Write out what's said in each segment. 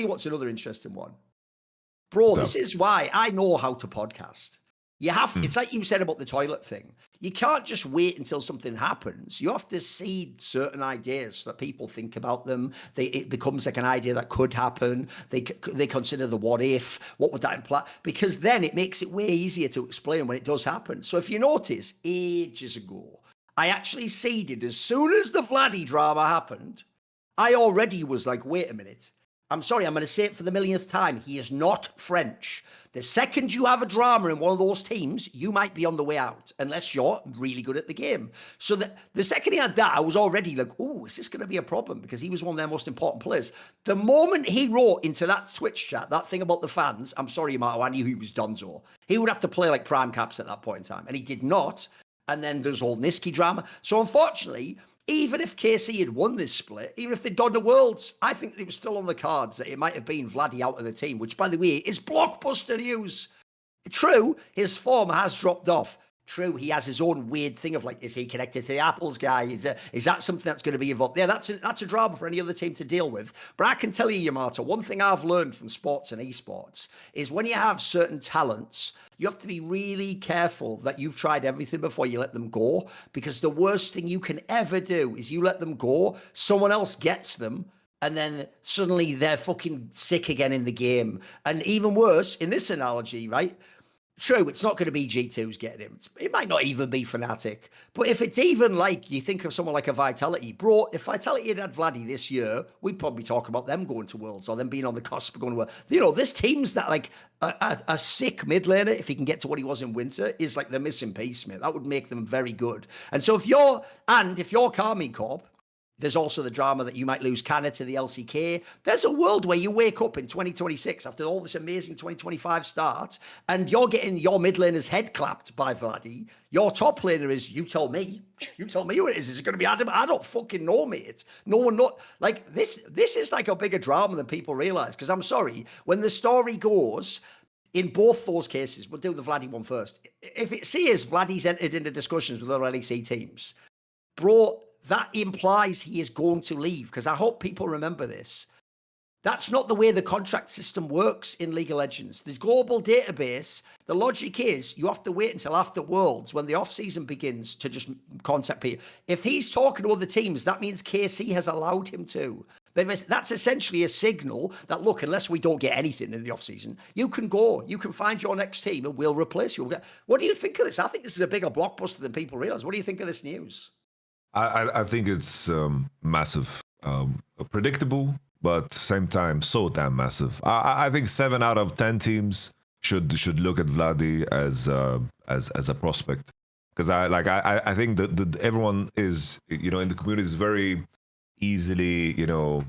what's another interesting one? Bro, this is why I know how to podcast. You have, it's like you said about the toilet thing. You can't just wait until something happens. You have to seed certain ideas so that people think about them. It becomes like an idea that could happen. They consider the what if, what would that imply? Because then it makes it way easier to explain when it does happen. So if you notice, ages ago, I actually seeded as soon as the Vladi drama happened, I already was like, wait a minute. I'm sorry, I'm going to say it for the millionth time. He is not French. The second you have a drama in one of those teams, you might be on the way out, unless you're really good at the game. So the second he had that, I was already like, oh, is this going to be a problem? Because he was one of their most important players. The moment he wrote into that Twitch chat, that thing about the fans, I'm sorry, Marto, I knew he was Donzo. He would have to play like prime caps at that point in time. And he did not. And then there's all Nicky drama. So unfortunately, even if KC had won this split, even if they'd gone to Worlds, I think it was still on the cards that it might have been Vladi out of the team, which, by the way, is blockbuster news. True, his form has dropped off. True, he has his own weird thing of like, is he connected to the Apples guy? Is that something that's going to be involved? Yeah, that's a drama for any other team to deal with. But I can tell you, Yamato, one thing I've learned from sports and esports is when you have certain talents, you have to be really careful that you've tried everything before you let them go, because the worst thing you can ever do is you let them go, someone else gets them, and then suddenly they're fucking sick again in the game. And even worse, in this analogy, right? True, it's not going to be G2 who's getting him. It might not even be Fnatic. But if it's even like, you think of someone like a Vitality. Bro, if Vitality had Vladi this year, we'd probably talk about them going to Worlds or them being on the cusp of going to Worlds. You know, this team's that like a sick mid laner, if he can get to what he was in Winter, is like the missing piece, mate. That would make them very good. And so if you're KCorp, there's also the drama that you might lose Canna to the LCK. There's a world where you wake up in 2026 after all this amazing 2025 start, and you're getting your mid laner's head clapped by Vladi. Your top laner is, you tell me who it is. Is it going to be Adam? I don't fucking know, mate. No one know. Like, this is like a bigger drama than people realize. Because I'm sorry, when the story goes, in both those cases, we'll do the Vladi one first. If it says Vladi's entered into discussions with other LEC teams, bro, that implies he is going to leave, because I hope people remember this. That's not the way the contract system works in League of Legends. The global database, the logic is you have to wait until after Worlds when the off-season begins to just contact people. If he's talking to other teams, that means KC has allowed him to. That's essentially a signal that, look, unless we don't get anything in the off-season, you can go. You can find your next team and we'll replace you. What do you think of this? I think this is a bigger blockbuster than people realize. What do you think of this news? I think it's massive, predictable, but same time so damn massive. I think 7 out of 10 teams should look at Vladi as a prospect, because I think that everyone is, you know, in the community is very easily, you know,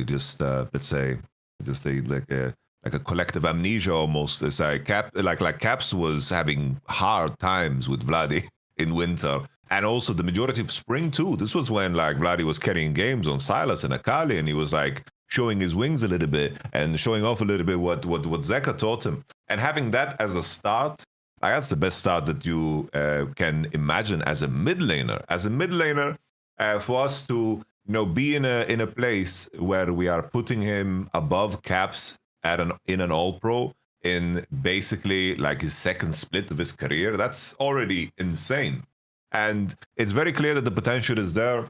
just let's say just like a collective amnesia almost. It's like Caps was having hard times with Vladi in Winter. And also the majority of spring too. This was when like Vladi was carrying games on Silas and Akali, and he was like showing his wings a little bit and showing off a little bit what Zeka taught him. And having that as a start, like, that's the best start that you can imagine as a mid laner. As a mid laner, for us to, you know, be in a place where we are putting him above Caps in an All Pro in basically like his second split of his career, that's already insane. And it's very clear that the potential is there.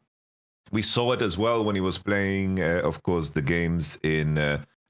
We saw it as well when he was playing, of course, the games in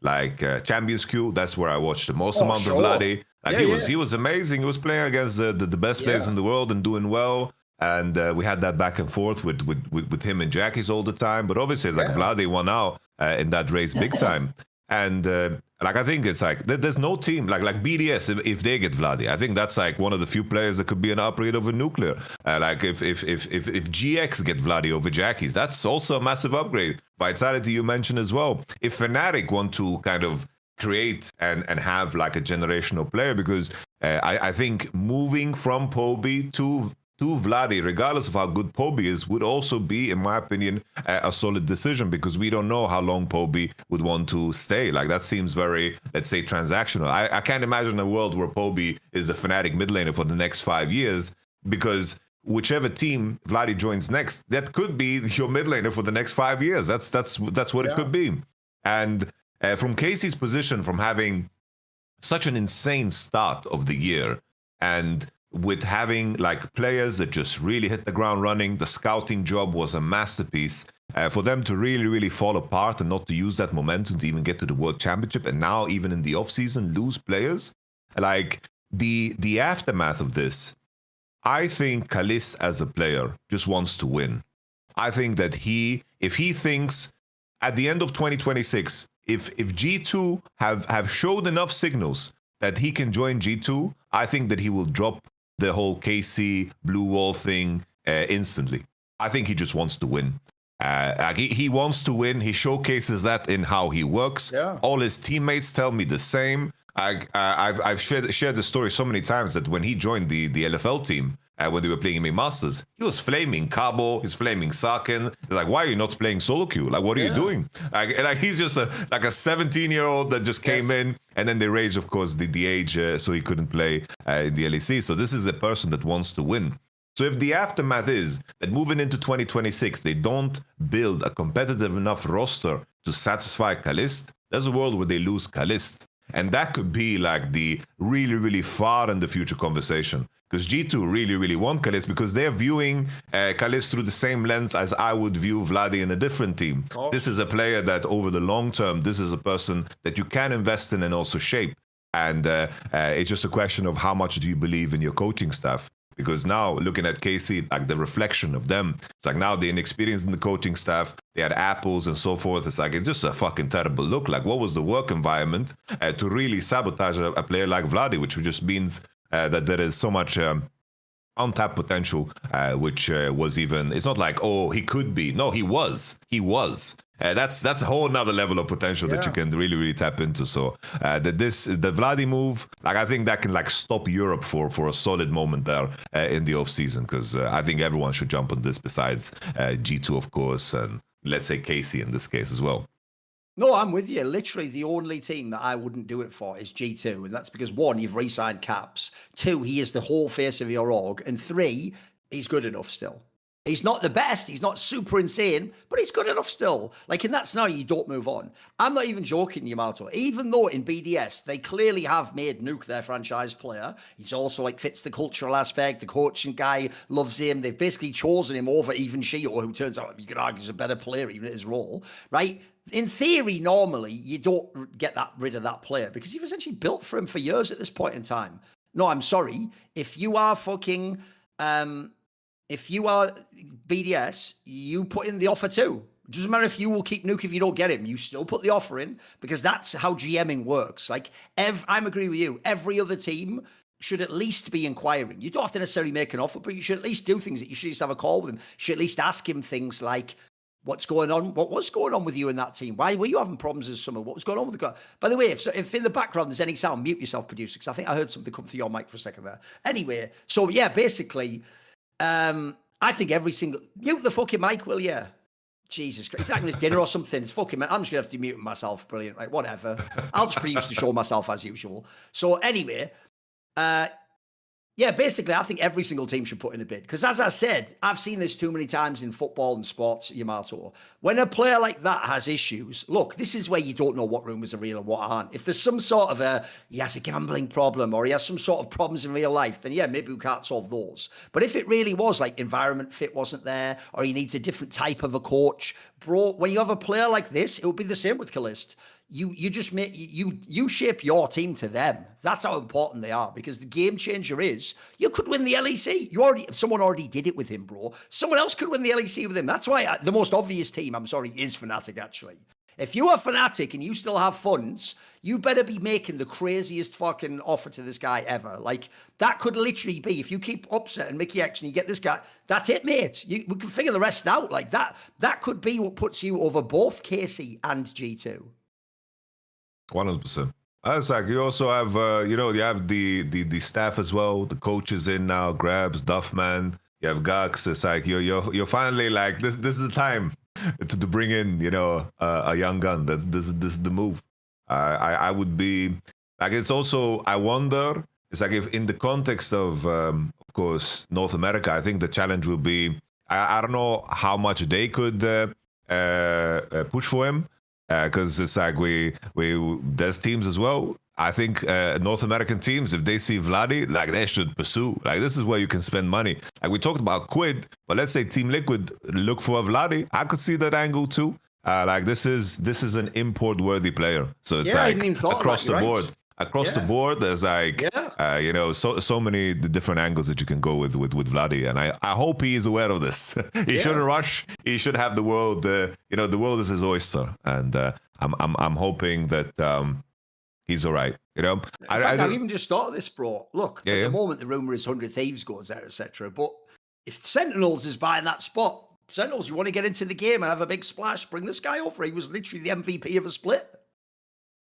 Champions Queue. That's where I watched the most amount of Vladi. Like, he was amazing. He was playing against the best players in the world and doing well. And we had that back and forth with him and Jackies all the time. But obviously, like Vladi won out in that race big time. And like, I think it's like there's no team like BDS if they get Vladi. I think that's like one of the few players that could be an upgrade over Nuclear. Like if GX get Vladi over Jackies, that's also a massive upgrade. Vitality you mentioned as well. If Fnatic want to kind of create and have like a generational player, because I think moving from Poby to Vladi, regardless of how good Poby is, would also be, in my opinion, a solid decision, because we don't know how long Poby would want to stay. Like, that seems very, let's say, transactional. I can't imagine a world where Poby is a Fnatic mid laner for the next 5 years, because whichever team Vladi joins next, that could be your mid laner for the next 5 years. That's what it could be. And from Casey's position, from having such an insane start of the year, and with having like players that just really hit the ground running, the scouting job was a masterpiece. For them to really, really fall apart and not to use that momentum to even get to the World Championship, and now even in the offseason lose players, like the aftermath of this, I think Caliste as a player just wants to win. I think that if he thinks at the end of 2026, if G2 have showed enough signals that he can join G2, I think that he will drop the whole KC blue wall thing instantly. I think he just wants to win. He wants to win. He showcases that in how he works. Yeah. All his teammates tell me the same. I've shared the story so many times that when he joined the LFL team, when they were playing in Masters, he was flaming Cabo, he's flaming Saken. They're like, why are you not playing solo queue? Like, what are you doing? Like he's just a 17-year-old that just came in, and then they raged, of course, the age, so he couldn't play in the LEC. So this is a person that wants to win. So if the aftermath is that moving into 2026, they don't build a competitive enough roster to satisfy Caliste, there's a world where they lose Caliste. And that could be like the really, really far in the future conversation. Because G2 really, really want Caliste because they're viewing Caliste through the same lens as I would view Vladi in a different team. Oh. This is a player that over the long term, this is a person that you can invest in and also shape. And it's just a question of how much do you believe in your coaching staff? Because now, looking at KC, like the reflection of them, it's like now the inexperience in the coaching staff, they had apples and so forth. It's like, it's just a fucking terrible look. Like, what was the work environment to really sabotage a player like Vladi, which just means that there is so much untapped potential, which was even, it's not like, oh, he could be. No, he was. That's a whole nother level of potential that you can really, really tap into. So the Vladi move, like I think that can like stop Europe for a solid moment there in the off season, because I think everyone should jump on this besides G2, of course, and let's say KC in this case as well. No, I'm with you. Literally, the only team that I wouldn't do it for is G2, and that's because 1, you've re-signed Caps. 2, he is the whole face of your org, and 3, he's good enough still. He's not the best. He's not super insane, but he's good enough still. Like in that scenario, you don't move on. I'm not even joking, Yamato. Even though in BDS, they clearly have made Nuke their franchise player. He's also like fits the cultural aspect. The coaching guy loves him. They've basically chosen him over even Shio, who turns out you could argue is a better player even at his role, right? In theory, normally, you don't get rid of that player because you've essentially built for him for years at this point in time. No, I'm sorry. If you are fucking... if you are BDS, you put in the offer too. It doesn't matter if you will keep Nuke if you don't get him. You still put the offer in because that's how GMing works. Like, I'm agree with you. Every other team should at least be inquiring. You don't have to necessarily make an offer, but you should at least do things. That you should at least have a call with him. You should at least ask him things like, what's going on? What's going on with you in that team? Why were you having problems this summer? What was going on with the guy? By the way, if in the background there's any sound, mute yourself, producer, because I think I heard something come through your mic for a second there. Anyway, so yeah, basically... I think every single... Mute the fucking mic, will you? Jesus Christ. It's like it's dinner or something. It's fucking... I'm just going to have to mute myself. Brilliant. Right, whatever. I'll just produce the show myself as usual. So anyway, yeah, basically, I think every single team should put in a bid. Because as I said, I've seen this too many times in football and sports, Yamato. When a player like that has issues, look, this is where you don't know what rumours are real and what aren't. If there's some sort of he has a gambling problem or he has some sort of problems in real life, then yeah, maybe we can't solve those. But if it really was like environment fit wasn't there or he needs a different type of a coach, bro, when you have a player like this, it would be the same with Caliste. You just make you shape your team to them. That's how important they are, because the game changer is you could win the LEC. Someone already did it with him, bro. Someone else could win the LEC with him. That's why the most obvious team, I'm sorry, is Fnatic actually. If you are Fnatic and you still have funds, you better be making the craziest fucking offer to this guy ever. Like, that could literally be, if you keep upsetting Mickey X and you get this guy, that's it, mate. We can figure the rest out. Like, that could be what puts you over both KC and G2. 100%. It's like you also have, you have the staff as well. The coaches in now, Grabs, Duffman. You have Gux. It's like you're finally like this is the time to bring in a young gun. This is the move. I would be like, it's also, I wonder, it's like if in the context of course North America, I think the challenge will be I don't know how much they could push for him. because it's like we there's teams as well. I think North American teams, if they see Vladi, like they should pursue. Like this is where you can spend money. Like we talked about Quid, but let's say Team Liquid look for a Vladi. I could see that angle too. Like this is an import worthy player. So it's like across the board. Across the board, there's like so many different angles that you can go with Vladi, and I hope he is aware of this. He shouldn't rush. He should have the world. The world is his oyster, and I'm hoping that he's all right. I've even just started this, bro. Look, at the moment the rumor is 100 Thieves goes there, etc. But if Sentinels is buying that spot, Sentinels, you want to get into the game and have a big splash, bring this guy over. He was literally the MVP of a split.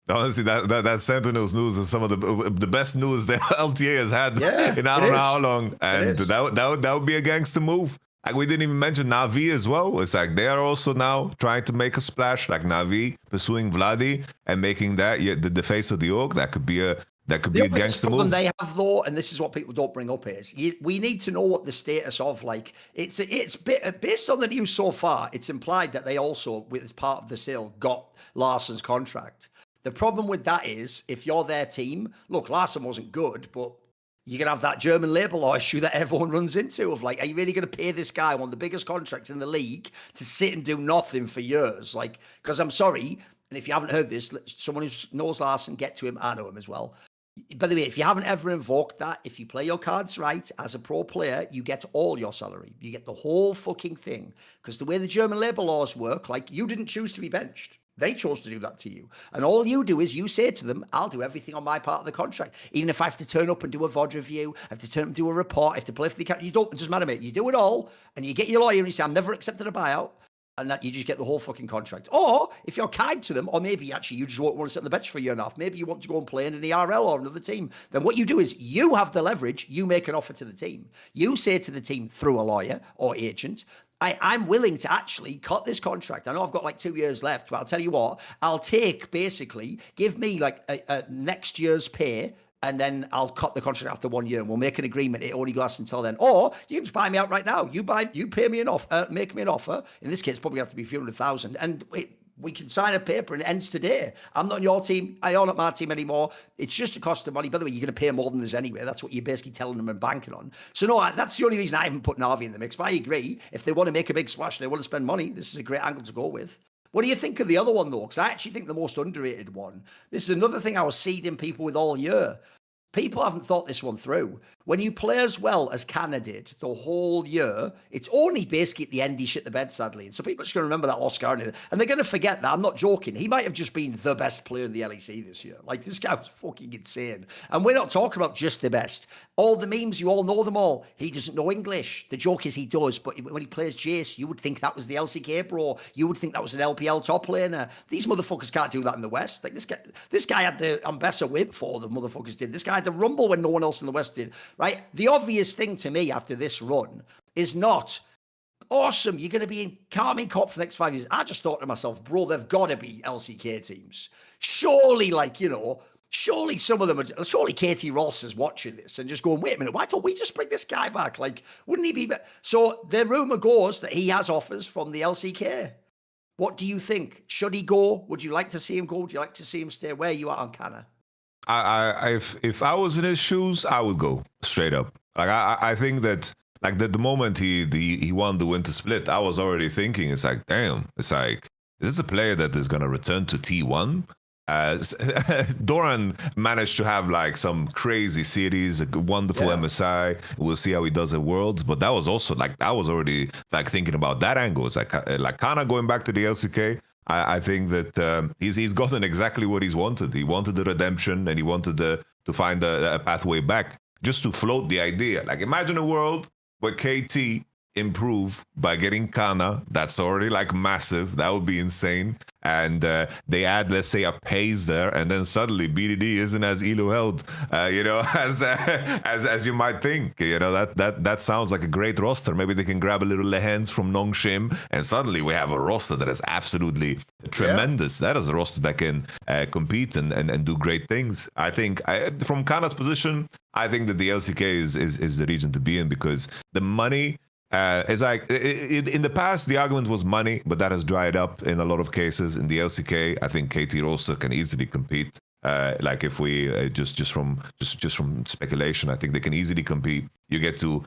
Honestly, that Sentinels news is some of the best news that LTA has had in I don't know how long, and that would be a gangster move. Like we didn't even mention Na'Vi as well. It's like they are also now trying to make a splash, like Na'Vi pursuing Vladi and making that the face of the org. That could be a gangster move. They have though, and this is what people don't bring up is we need to know what the status of it's based on the news so far. It's implied that they also, as part of the sale, got Larsson's contract. The problem with that is, if you're their team, look, Larsson wasn't good, but you're going to have that German labor law issue that everyone runs into of like, are you really going to pay this guy one of the biggest contracts in the league to sit and do nothing for years? Like, because I'm sorry, and if you haven't heard this, someone who knows Larsson, get to him. I know him as well. By the way, if you haven't ever invoked that, if you play your cards right as a pro player, you get all your salary. You get the whole fucking thing. Because the way the German labor laws work, like, you didn't choose to be benched. They chose to do that to you. And all you do is you say to them, I'll do everything on my part of the contract. Even if I have to turn up and do a VOD review, I have to turn up and do a report, I have to play for the account. It doesn't matter, mate. You do it all, and you get your lawyer and you say, I'm never accepted a buyout, and that you just get the whole fucking contract. Or if you're kind to them, or maybe actually you just want to sit on the bench for a year and a half, maybe you want to go and play in an ERL or another team, then what you do is you have the leverage, you make an offer to the team. You say to the team through a lawyer or agent, I'm willing to actually cut this contract. I know I've got like 2 years left, but I'll tell you what, I'll take basically, give me like a next year's pay, and then I'll cut the contract after 1 year, and we'll make an agreement. It only lasts until then. Or you can just buy me out right now. You pay me an offer, make me an offer. In this case, it's probably have to be a few 100,000, and we can sign a paper and it ends today. I'm not on your team. You're not my team anymore. It's just a cost of money. By the way, you're going to pay more than this anyway. That's what you're basically telling them and banking on. So no, that's the only reason I haven't put Na'Vi in the mix. But I agree. If they want to make a big splash, they want to spend money, this is a great angle to go with. What do you think of the other one though? Because I actually think the most underrated one. This is another thing I was seeding people with all year. People haven't thought this one through. When you play as well as Canna did the whole year, it's only basically at the end he shit the bed, sadly. And so people are just going to remember that Oscar, and they're going to forget that. I'm not joking. He might have just been the best player in the LEC this year. Like, this guy was fucking insane. And we're not talking about just the best. All the memes, you all know them all. He doesn't know English. The joke is he does, but when he plays Jace, you would think that was the LCK pro. You would think that was an LPL top laner. These motherfuckers can't do that in the West. Like, this guy had the Ambessa whip for the motherfuckers did. This guy had the Rumble when no one else in the West did. Right? The obvious thing to me after this run is not, awesome, you're going to be in Carmine Corp for the next 5 years. I just thought to myself, bro, they've got to be LCK teams. Surely, like, you know, surely some of them are, surely Katie Ross is watching this and just going, wait a minute, why don't we just bring this guy back? Like, wouldn't he be better? So the rumor goes that he has offers from the LCK. What do you think? Should he go? Would you like to see him go? Would you like to see him stay? Where are you at on Canna? If I was in his shoes, I would go straight up. Like I think that like the moment he won the winter split, I was already thinking, it's like, damn, it's like, is this a player that is gonna return to T1? Thorin managed to have like some crazy series, a wonderful MSI. We'll see how he does at Worlds, but that was also like, I was already like thinking about that angle. It's like Canna going back to the LCK. I think that he's gotten exactly what he's wanted. He wanted the redemption, and he wanted to find a pathway back, just to float the idea. Like, imagine a world where KT improve by getting Canna. That's already like massive. That would be insane. And they add, let's say, a Pace there, and then suddenly BDD isn't as elo held, you know, as you might think. You know, that sounds like a great roster. Maybe they can grab a little Lehens from Nongshim, and suddenly we have a roster that is absolutely tremendous. That is a roster that can compete and do great things. I think from Canna's position, I think that the LCK is the region to be in, because the money It's like in the past, the argument was money, but that has dried up in a lot of cases. In the LCK, I think KT Roster can easily compete. Like if we just from speculation, I think they can easily compete. You get to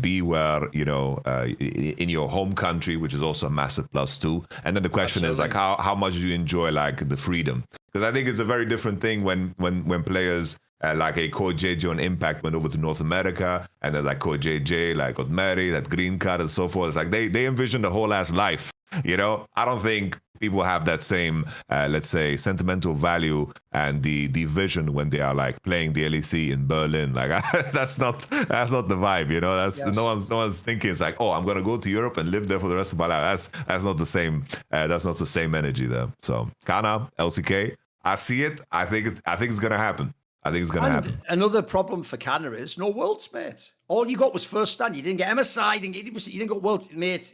be where in your home country, which is also a massive plus too. And then the question is like how much do you enjoy like the freedom? Because I think it's a very different thing when players. Like a Code JJ on Impact went over to North America, and then like Code JJ like got married, that green card and so forth. It's like they envisioned the whole ass life. I don't think people have that same, let's say, sentimental value and the vision when they are like playing the LEC in Berlin. Like that's not the vibe. That's yes. no one's thinking it's like, oh, I'm gonna go to Europe and live there for the rest of my life. That's not the same. That's not the same energy there. So Canna, LCK, I see it. I think it's gonna happen. I think it's going to happen. Another problem for Canna is no worlds, mate. All you got was first stand. You didn't get MSI, you didn't get worlds, mate.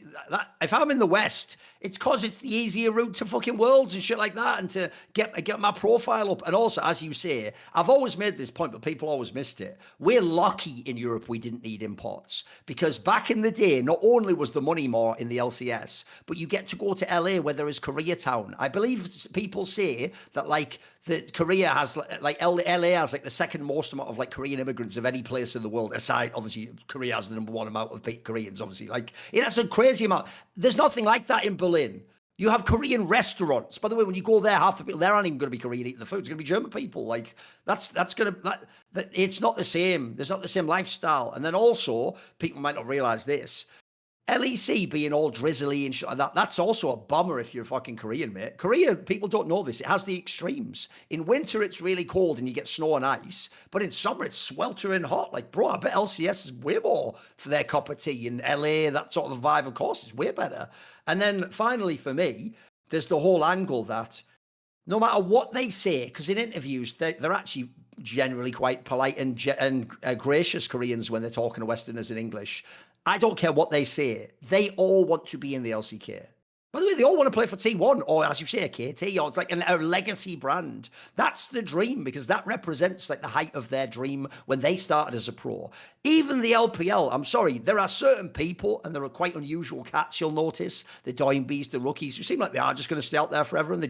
If I'm in the West, it's because it's the easier route to fucking worlds and shit like that, and to get my profile up. And also, as you say, I've always made this point, but people always missed it. We're lucky in Europe we didn't need imports, because back in the day, not only was the money more in the LCS, but you get to go to LA where there is Koreatown. I believe people say that like that Korea has like LA has like the second most amount of like Korean immigrants of any place in the world, aside obviously Korea has the number one amount of Koreans, obviously. Like that's a crazy amount. There's nothing like that in Berlin. You have Korean restaurants. By the way, when you go there, half the people there aren't even going to be Korean eating the food. It's going to be German people. Like that's going to it's not the same. There's not the same lifestyle. And then also people might not realize this. LEC being all drizzly and shit like that, that's also a bummer if you're fucking Korean, mate. Korea, people don't know this. It has the extremes. In winter, it's really cold and you get snow and ice. But in summer, it's sweltering hot. Like, bro, I bet LCS is way more for their cup of tea. In LA, that sort of vibe, of course, is way better. And then finally, for me, there's the whole angle that no matter what they say, because in interviews, they're actually generally quite polite and gracious Koreans when they're talking to Westerners in English. I don't care what they say. They all want to be in the LCK. By the way, they all want to play for T1 or, as you say, a KT or like a legacy brand. That's the dream, because that represents like the height of their dream when they started as a pro. Even the LPL, I'm sorry, there are certain people, and there are quite unusual cats, you'll notice, the Doinbees, the rookies, who seem like they are just going to stay out there forever, and they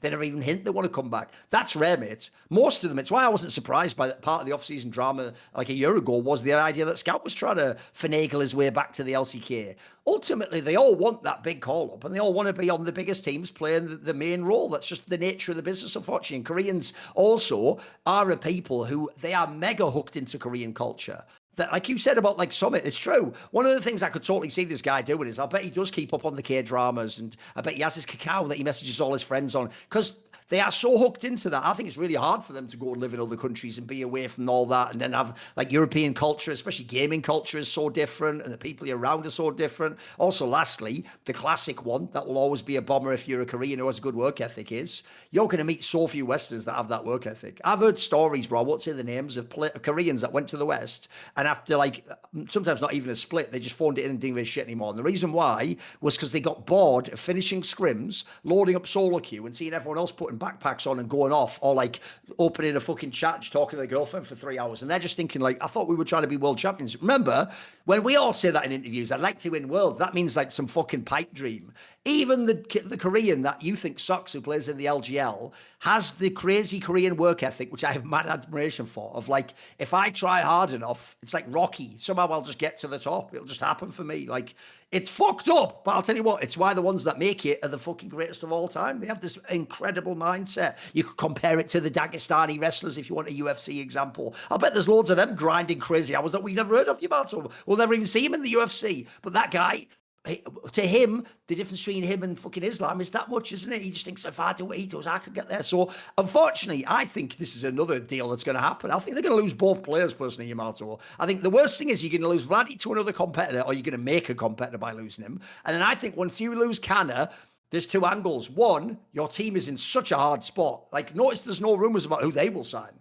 never even hint they want to come back. That's rare, mate. Most of them, it's why I wasn't surprised by that part of the off-season drama like a year ago was the idea that Scout was trying to finagle his way back to the LCK. Ultimately, they all want that big call-up, and they all want to be on the biggest teams playing the main role. That's just the nature of the business, unfortunately. And Koreans also are a people who, they are mega hooked into Korean culture. That, like you said about like Summit, it's true. One of the things I could totally see this guy doing is I bet he does keep up on the K-dramas, and I bet he has his cacao that he messages all his friends on, because they are so hooked into that. I think it's really hard for them to go and live in other countries and be away from all that, and then have like European culture, especially gaming culture, is so different, and the people around are so different. Also, lastly, the classic one that will always be a bomber if you're a Korean who has a good work ethic is you're going to meet so few Westerns that have that work ethic. I've heard stories, bro, I won't say the names, of Koreans that went to the West, and after like sometimes not even a split, they just phoned it in and didn't give a shit anymore. And the reason why was because they got bored of finishing scrims, loading up solo queue, and seeing everyone else putting backpacks on and going off, or like opening a fucking chat, talking to their girlfriend for 3 hours, and they're just thinking like, I thought we were trying to be world champions. Remember when we all say that in interviews, I'd like to win worlds, that means like some fucking pipe dream. Even the Korean that you think sucks, who plays in the LGL, has the crazy Korean work ethic, which I have mad admiration for, of like, if I try hard enough, it's like Rocky, somehow I'll just get to the top, it'll just happen for me. Like, it's fucked up, but I'll tell you what, it's why the ones that make it are the fucking greatest of all time. They have this incredible mindset. You could compare it to the Dagestani wrestlers if you want a UFC example. I'll bet there's loads of them grinding crazy hours that we've never heard of, Yamato. We'll never even see him in the UFC. But that guy, to him, the difference between him and fucking Islam is that much, isn't it? He just thinks, if I do what he does, I could get there. So, unfortunately, I think this is another deal that's going to happen. I think they're going to lose both players, personally, Yamato. I think the worst thing is you're going to lose Vladi to another competitor, or you're going to make a competitor by losing him. And then I think once you lose Canna, there's two angles. One, your team is in such a hard spot. Like, notice there's no rumors about who they will sign.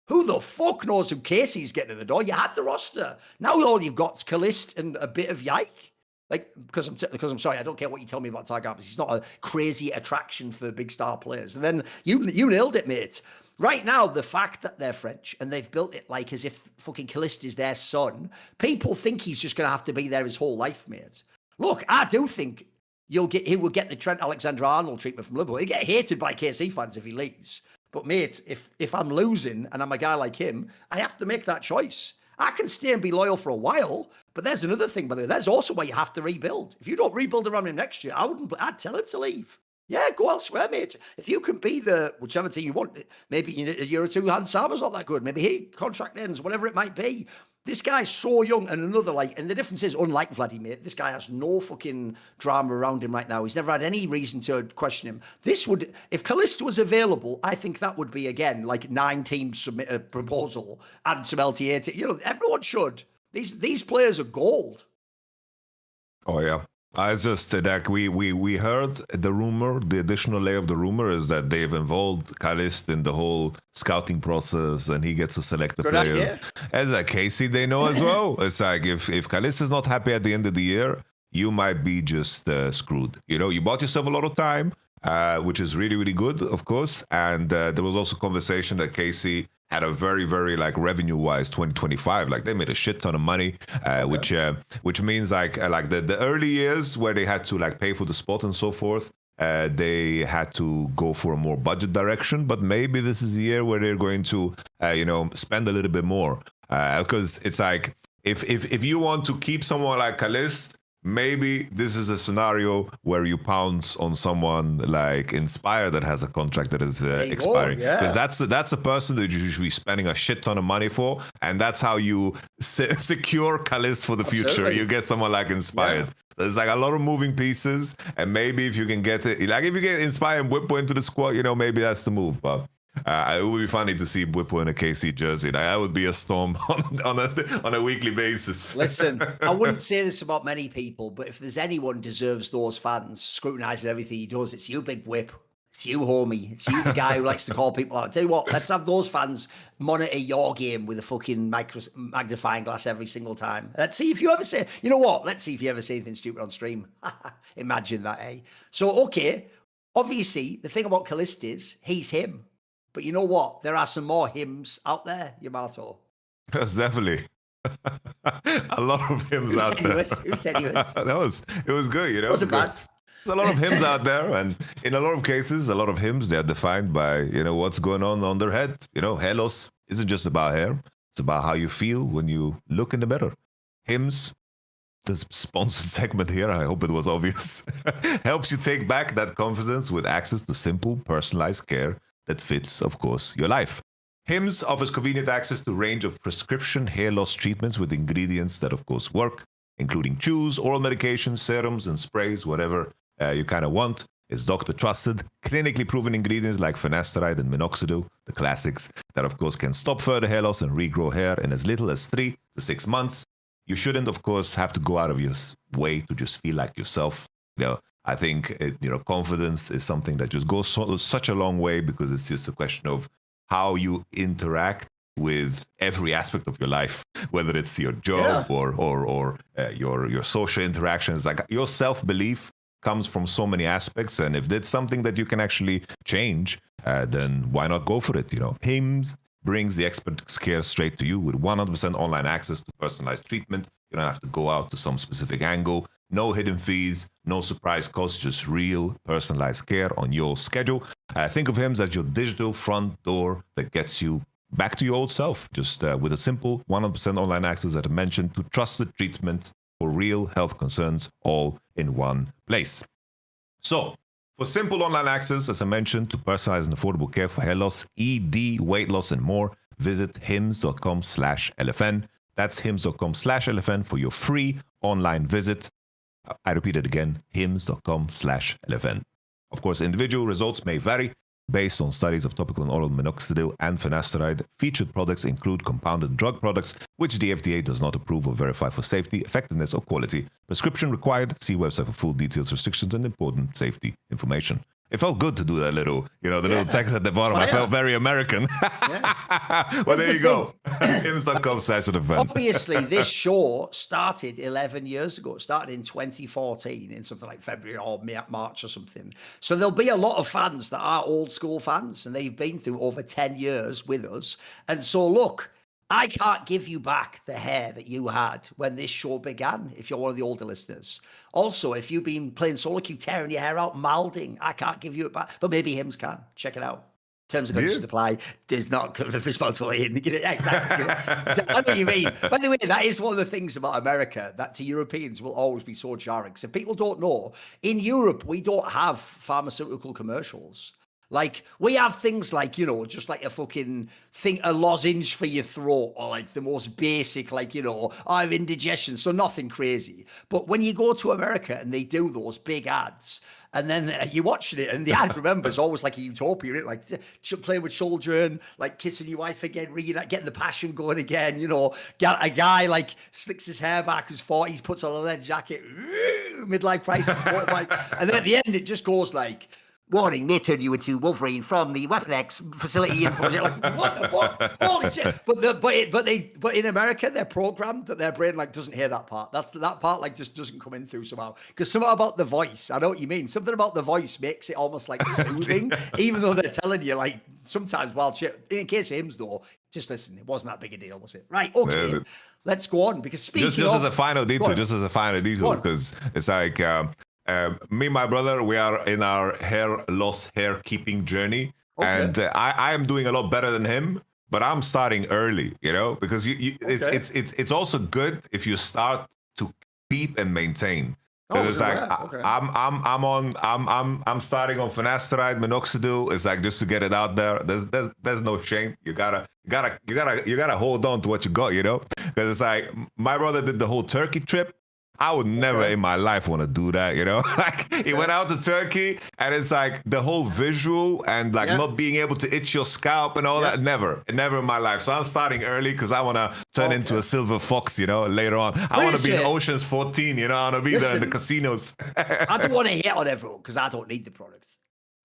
Who the fuck knows who Casey's getting to the door? You had the roster. Now all you've got is Caliste and a bit of Yike. Like, because I'm sorry, I don't care what you tell me about Tiger, but he's not a crazy attraction for big star players. And then you nailed it, mate. right now, the fact that they're French and they've built it like as if fucking Caliste is their son, people think he's just going to have to be there his whole life, mate. Look, I do think he will get the Trent Alexander-Arnold treatment from Liverpool. He'll get hated by KC fans if he leaves. But mate, if I'm losing and I'm a guy like him, I have to make that choice. I can stay and be loyal for a while, but there's another thing, by the way. There's also where you have to rebuild. If you don't rebuild around him next year, I'd tell him to leave. Yeah, go elsewhere, mate. If you can be the whichever team you want, maybe in a year or two, Hans Sammer's not that good. Maybe he contract ends, whatever it might be. This guy's so young, and and the difference is, unlike Vladi, mate, this guy has no fucking drama around him right now. He's never had any reason to question him. If Caliste was available, I think that would be, again, like 9 teams submit a proposal and some LTA. Everyone should. These players are gold. Oh, yeah. I just that we heard the rumor. The additional layer of the rumor is that they've involved Caliste in the whole scouting process, and he gets to select the players. As a KC, they know as well. It's like if Caliste is not happy at the end of the year, you might be just screwed. You bought yourself a lot of time, which is really, really good, of course. And there was also conversation that KC had a very, very revenue-wise 2025. They made a shit ton of money, which means like the early years where they had to pay for the spot and so forth. They had to go for a more budget direction, but maybe this is a year where they're going to, spend a little bit more, because it's like if you want to keep someone like Caliste, maybe this is a scenario where you pounce on someone like Inspire that has a contract that is expiring, because that's a person that you should be spending a shit ton of money for, and that's how you secure Caliste for the future. You get someone like Inspired. There's a lot of moving pieces, and maybe if you can get it, if you get Inspire and Whippo into the squad, maybe that's the move. But it would be funny to see Whippo in a KC jersey. That would be a storm on a weekly basis. Listen, I wouldn't say this about many people, but if there's anyone deserves those fans scrutinising everything he does, it's you, Big Whip. It's you, homie. It's you, the guy who likes to call people out. Tell you what, let's have those fans monitor your game with a fucking magnifying glass every single time. Let's see if you ever say, let's see if you ever say anything stupid on stream. Imagine that, eh? So, okay, obviously, the thing about Caliste is he's him. But you know what? There are some more hymns out there, Yamato. That's definitely a lot of hymns out there. Who said he was? It was good, Wasn't bad. There's a lot of hymns out there, and in a lot of cases, a lot of hymns, they're defined by, what's going on their head. Hair loss isn't just about hair. It's about how you feel when you look in the mirror. Hymns, the sponsored segment here, I hope it was obvious, helps you take back that confidence with access to simple, personalized care that fits, of course, your life. Hims offers convenient access to a range of prescription hair loss treatments with ingredients that, of course, work, including chews, oral medications, serums, and sprays, whatever you kind of want. It's doctor-trusted, clinically proven ingredients like finasteride and minoxidil, the classics, that, of course, can stop further hair loss and regrow hair in as little as 3 to 6 months. You shouldn't, of course, have to go out of your way to just feel like yourself. I think confidence is something that just goes such a long way, because it's just a question of how you interact with every aspect of your life, whether it's your job or your social interactions. Your self-belief comes from so many aspects, and if that's something that you can actually change, then why not go for it? Hims brings the expert care straight to you with 100% online access to personalized treatment. You don't have to go out to some specific angle. No hidden fees, no surprise costs, just real personalized care on your schedule. Think of Hims as your digital front door that gets you back to your old self, just with a simple 100% online access that I mentioned to trusted treatment for real health concerns, all in one place. So, for simple online access, as I mentioned, to personalized and affordable care for hair loss, ED, weight loss, and more, visit hims.com/LFN. That's hims.com/LFN for your free online visit. I repeat it again, hims.com/LFN. Of course, individual results may vary based on studies of topical and oral minoxidil and finasteride. Featured products include compounded drug products, which the FDA does not approve or verify for safety, effectiveness, or quality. Prescription required. See website for full details, restrictions, and important safety information. it felt good to do that little, the little text at the bottom. I felt very American. Well, there you go. Imps.com/event. Obviously, this show started 11 years ago. It started in 2014 in something like February or March or something. So there'll be a lot of fans that are old school fans, and they've been through over 10 years with us. And so, look, I can't give you back the hair that you had when this show began, if you're one of the older listeners. Also, if you've been playing solo queue, tearing your hair out, malding, I can't give you it back. But maybe Hims can. Check it out. Terms of conditions apply. Does not cover responsibility. Exactly. I know what you mean. By the way, that is one of the things about America that to Europeans will always be so jarring. So people don't know, in Europe, we don't have pharmaceutical commercials. Like, we have things like, just like a fucking thing, a lozenge for your throat, or like the most basic, like, I have indigestion, so nothing crazy. But when you go to America and they do those big ads, and then you're watching it, and the ad, remember, is always like a utopia, isn't it? Like playing with children, like kissing your wife again, getting the passion going again, a guy like slicks his hair back, who's 40s, puts on a leather jacket, midlife crisis, and then at the end, it just goes like, warning, may turn you into Wolverine from the Weapon X facility. And like, what the fuck? Holy shit! But in America, they're programmed that their brain like doesn't hear that part. That part like just doesn't come in through somehow. Because something about the voice, I know what you mean. Something about the voice makes it almost like soothing, even though they're telling you like sometimes wild shit. In case of Hims though, just listen, it wasn't that big a deal, was it? Right? Okay, let's go on. Because speaking just as a final detail, because it's like. Me and my brother, we are in our hair keeping journey, and I am doing a lot better than him, but I'm starting early, because it's also good if you start to keep and maintain. It's like I'm starting on finasteride, minoxidil. It's like just to get it out there. There's no shame. You gotta hold on to what you got, because it's like my brother did the whole Turkey trip. I would never in my life want to do that, Like he went out to Turkey, and it's like the whole visual and like not being able to itch your scalp and all that. Never in my life. So I'm starting early because I want to turn into a silver fox, later on. I want to be in Ocean's 14, I want to be there in the casinos. I don't want to hit on everyone because I don't need the product.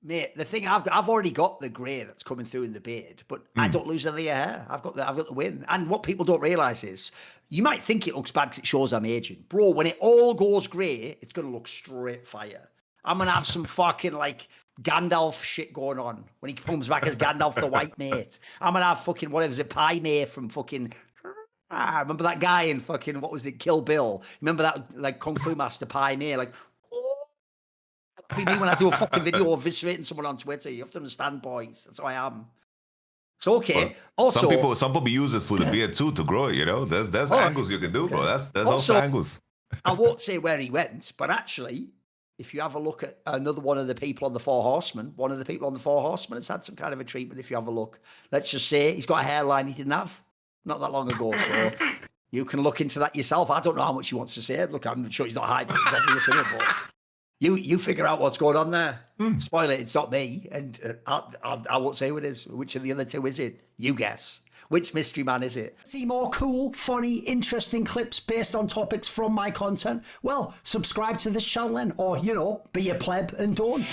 Mate, the thing I've already got the grey that's coming through in the beard, but I don't lose any hair. I've got the win. And what people don't realise is, you might think it looks bad because it shows I'm aging. Bro, when it all goes grey, it's going to look straight fire. I'm going to have some fucking like Gandalf shit going on when he comes back as Gandalf the White Mate. I'm going to have fucking, whatever, is it Pai Mei from fucking... remember that guy in fucking, what was it, Kill Bill? Remember that like Kung Fu Master Pai Mei? Like, that'd be me when I do a fucking video eviscerating someone on Twitter. You have to understand, boys. That's how I am. It's okay. Well, also, some people use it for the beard too to grow it. There's angles you can do, bro. There's also angles. I won't say where he went, but actually, if you have a look at another one of the people on the Four Horsemen, has had some kind of a treatment. If you have a look, let's just say he's got a hairline he didn't have not that long ago. So you can look into that yourself. I don't know how much he wants to say. Look, I'm sure he's not hiding. It's obvious, isn't it? But you figure out what's going on there. Spoil it, it's not me. And I won't say who it is. Which of the other two is it? You guess. Which mystery man is it? See more cool, funny, interesting clips based on topics from my content? Well, subscribe to this channel then, or, be a pleb and don't.